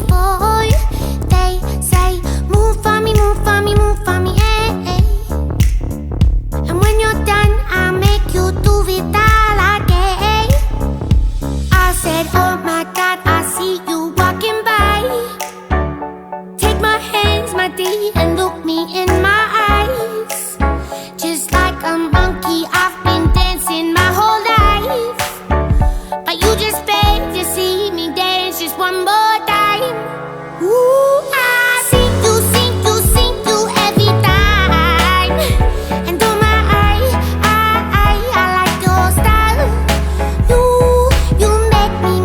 before. They say, move for me, move for me, move for me, eh. And when you're done, I'll make you do it all again. I said, oh my God, I see you walking by. Take my hands, my D, and look me in my eyes, just like I'm